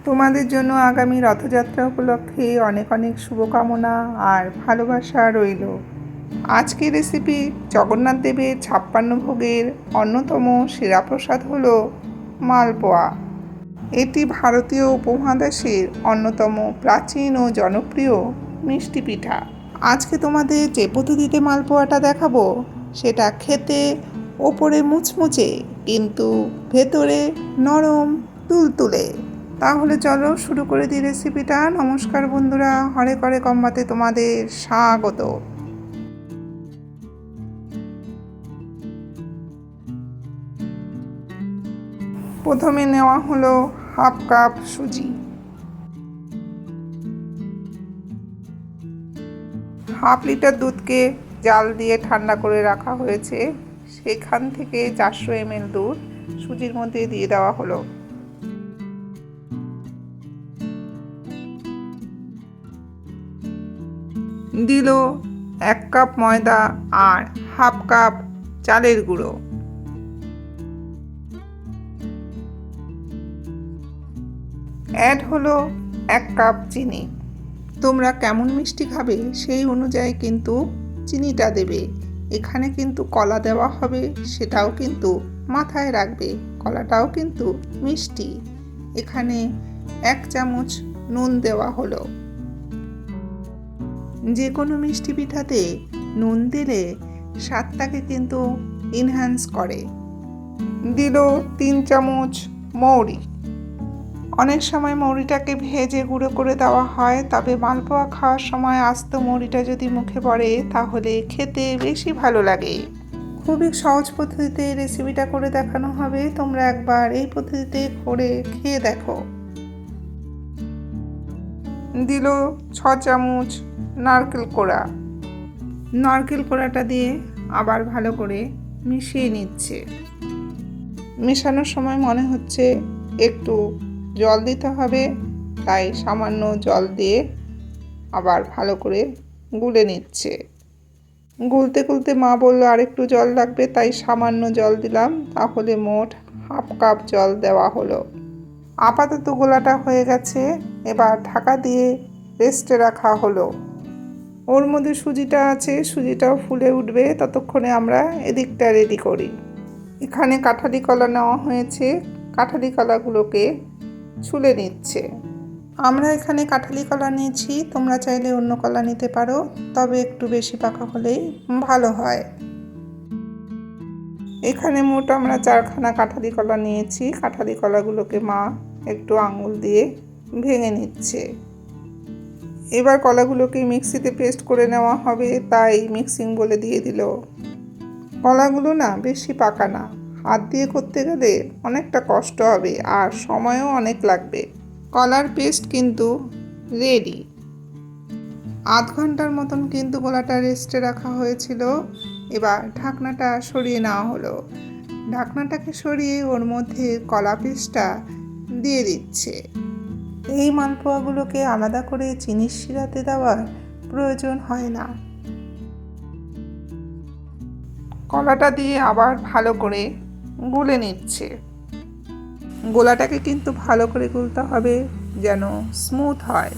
তোমাদের জন্য আগামী রথযাত্রা উপলক্ষে অনেক অনেক শুভকামনা আর ভালোবাসা রইল। আজকের রেসিপি জগন্নাথ দেবের 56 ভোগের অন্যতম সেরা প্রসাদ হলো মালপোয়া। এটি ভারতীয় উপমহাদেশের অন্যতম প্রাচীন ও জনপ্রিয় মিষ্টি পিঠা। আজকে তোমাদের যে পদ্ধতিতে মালপোয়াটা দেখাবো সেটা খেতে ওপরে মুচমুচে কিন্তু ভেতরে নরম তুলতুলে। তাহলে চলো শুরু করে দিই রেসিপিটা। নমস্কার বন্ধুরা, হরেক হরেক অম্বাতে তোমাদের স্বাগত। প্রথমে নেওয়া হলো হাফ কাপ সুজি, হাফ লিটার দুধকে জাল দিয়ে ঠান্ডা করে রাখা হয়েছে, সেখান থেকে 400 ml দুধ সুজির মধ্যে দিয়ে দেওয়া হলো। দিল 1 কাপ ময়দা আর হাফ কাপ চালের গুঁড়ো। অ্যাড হলো 1 কাপ চিনি। তোমরা কেমন মিষ্টি খাবে সেই অনুযায়ী কিন্তু চিনিটা দেবে। এখানে কিন্তু কলা দেওয়া হবে, সেটাও কিন্তু মাথায় রাখবে, কলাটাও কিন্তু মিষ্টি। এখানে 1 চামচ নুন দেওয়া হলো। যে কোনো মিষ্টি পিঠাতে নুন দিলে স্বাদটাকে কিন্তু এনহ্যান্স করে। দিল 3 চামচ মৌরি। অনেক সময় মৌরিটাকে ভেজে গুঁড়ো করে দেওয়া হয়, তবে মালপোয়া খাওয়ার সময় আস্ত মৌরিটা যদি মুখে পড়ে তাহলে খেতে বেশি ভালো লাগে। খুবই সহজ পদ্ধতিতে রেসিপিটা করে দেখানো হবে, তোমরা একবার এই পদ্ধতিতে করে খেয়ে দেখো। দিল 6 চামচ নারকেল কোড়া। নারকেল কোড়াটা দিয়ে আবার ভালো করে মিশিয়ে নিচ্ছে। মেশানোর সময় মনে হচ্ছে একটু জল দিতে হবে, তাই সামান্য জল দিয়ে আবার ভালো করে গুলে নিচ্ছে। গুলতে গুলতে মা বলল আর একটু জল লাগবে, তাই সামান্য জল দিলাম, তাহলে মোট হাফ কাপ জল দেওয়া হলো। আপাতত গোলাটা হয়ে গেছে, এবার ঢাকা দিয়ে রেস্টে রাখা হলো। ওর মধ্যে সুজিটা আছে, সুজিটাও ফুলে উঠবে, ততক্ষণে আমরা এদিকটা রেডি করি। এখানে কাঁঠালি কলা নেওয়া হয়েছে, কাঁঠালি কলাগুলোকে ছুলে নিচ্ছে। আমরা এখানে কাঁঠালি কলা নিয়েছি, তোমরা চাইলে অন্য কলা নিতে পারো, তবে একটু বেশি পাকা হলেই ভালো হয়। এখানে মোট আমরা 4খানা কাঁঠালি কলা নিয়েছি। কাঁঠালি কলাগুলোকে মা একটু আঙুল দিয়ে ভেঙে নিচ্ছে। এবার কলাগুলোকে মিক্সিতে পেস্ট করে নেওয়া হবে, তাই মিক্সিং বলে দিয়ে দিল। কলাগুলো না বেশি পাকা না, হাত দিয়ে করতে গেলে অনেকটা কষ্ট হবে আর সময়ও অনেক লাগবে। কলার পেস্ট কিন্তু রেডি। আধ ঘন্টার মতন কিন্তু গোলাটা রেস্টে রাখা হয়েছিল। এবার ঢাকনাটা সরিয়ে নেওয়া হলো। ঢাকনাটাকে সরিয়ে ওর মধ্যে কলা পেস্টটা দিয়ে দিচ্ছে। এই মালপোয়াগুলোকে আলাদা করে চিনির শিরাতে দেওয়ার প্রয়োজন হয় না। কলাটা দিয়ে আবার ভালো করে গুলে নিচ্ছে। গোলাটাকে কিন্তু ভালো করে গুলতে হবে যেন স্মুথ হয়,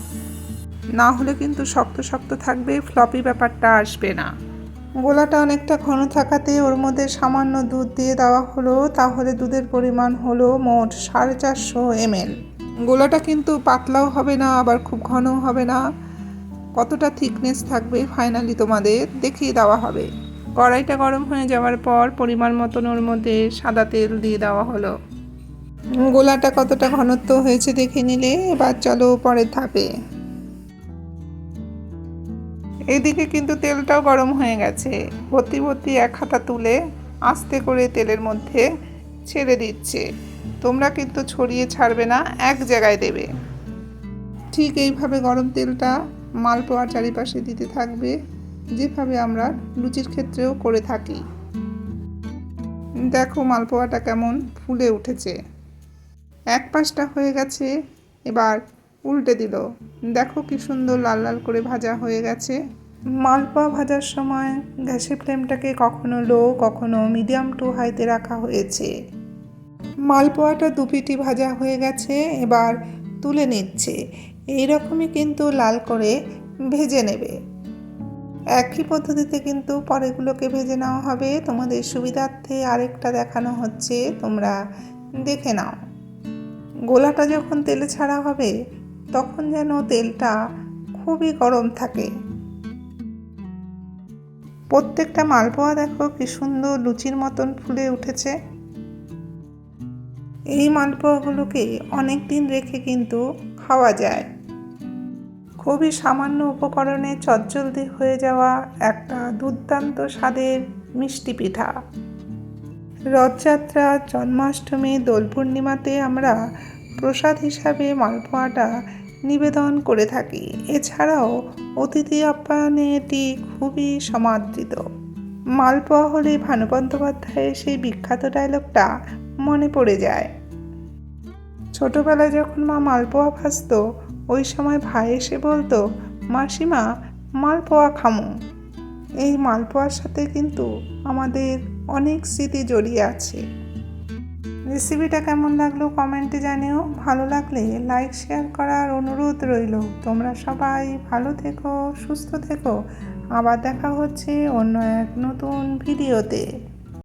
না হলে কিন্তু শক্ত শক্ত থাকবে, ফ্লপি ব্যাপারটা আসবে না। গোলাটা অনেকটা ঘন থাকাতে ওর মধ্যে সামান্য দুধ দিয়ে দেওয়া হলো, তাহলে দুধের পরিমাণ হলো মোট 450 ml। গোলাটা কিন্তু পাতলাও হবে না আবার খুব ঘনও হবে না, কতটা থিকনেস থাকবে ফাইনালি তোমাদের দেখিয়ে দেওয়া হবে। কড়াইটা গরম হয়ে যাওয়ার পর পরিমাণ মতন ওর মধ্যে সাদা তেল দিয়ে দেওয়া হলো। গোলাটা কতটা ঘনত্ব হয়েছে দেখে নিলে এবার চলো পরের ধাপে। এদিকে কিন্তু তেলটাও গরম হয়ে গেছে। ভর্তি ভর্তি 1 হাতা তুলে আস্তে করে তেলের মধ্যে ছেড়ে দিচ্ছে। তোমরা কিন্তু ছড়িয়ে ছাড়বে না, এক জায়গায় দেবে। ঠিক এইভাবে গরম তেলটা মালপোয়ার চারিপাশে দিতে থাকবে, যেভাবে আমরা লুচির ক্ষেত্রেও করে থাকি। দেখো মালপোয়াটা কেমন ফুলে উঠেছে। এক পাশটা হয়ে গেছে, এবার উল্টে দিল। দেখো কি সুন্দর লাল লাল করে ভাজা হয়ে গেছে। মালপোয়া ভাজার সময় গ্যাসের ফ্লেমটাকে কখনো লো কখনো মিডিয়াম টু হাইতে রাখা হয়েছে। মালপোয়াটা 2 পিঠি ভাজা হয়ে গেছে, এবার তুলে নিচ্ছে। এই রকমই কিন্তু লাল করে ভেজে নেবে। একই পদ্ধতিতে কিন্তু পরেরগুলোকে ভেজে নেওয়া হবে। তোমাদের সুবিধার্থে আরেকটা দেখানো হচ্ছে, তোমরা দেখে নাও। গোলাটা যখন তেলে ছাড়া হবে তখন যেন তেলটা খুবই গরম থাকে। প্রত্যেকটা মালপোয়া দেখো কি সুন্দর লুচির মতন ফুলে উঠেছে। এই মালপোয়াগুলোকে অনেক দিন রেখে কিন্তু খাওয়া যায়। খুবই সামান্য উপকরণে চটজলদি হয়ে যাওয়া একটা দুর্দান্ত স্বাদের মিষ্টি পিঠা। রথযাত্রা, জন্মাষ্টমী, দোল পূর্ণিমাতে আমরা প্রসাদ হিসাবে মালপোয়াটা নিবেদন করে থাকি। এছাড়াও অতিথি আপ্যায়নে এটি খুবই সমাদৃত। মালপোয়া হলে ভানু বন্দ্যোপাধ্যায়ের সেই বিখ্যাত ডায়লগটা মনে পড়ে যায়। ছোটবেলায় যখন মা মালপোয়া ভাজতো ওই সময় ভাই এসে বলতো, মাসিমা মালপোয়া খামো। এই মালপোয়ার সাথে কিন্তু আমাদের অনেক স্মৃতি জড়িয়ে আছে। রেসিপিটা কেমন লাগলো কমেন্টে জানিও। ভালো লাগলে লাইক শেয়ার করার অনুরোধ রইল। তোমরা সবাই ভালো থেকো, সুস্থ থেকো। আবার দেখা হচ্ছে অন্য এক নতুন ভিডিওতে।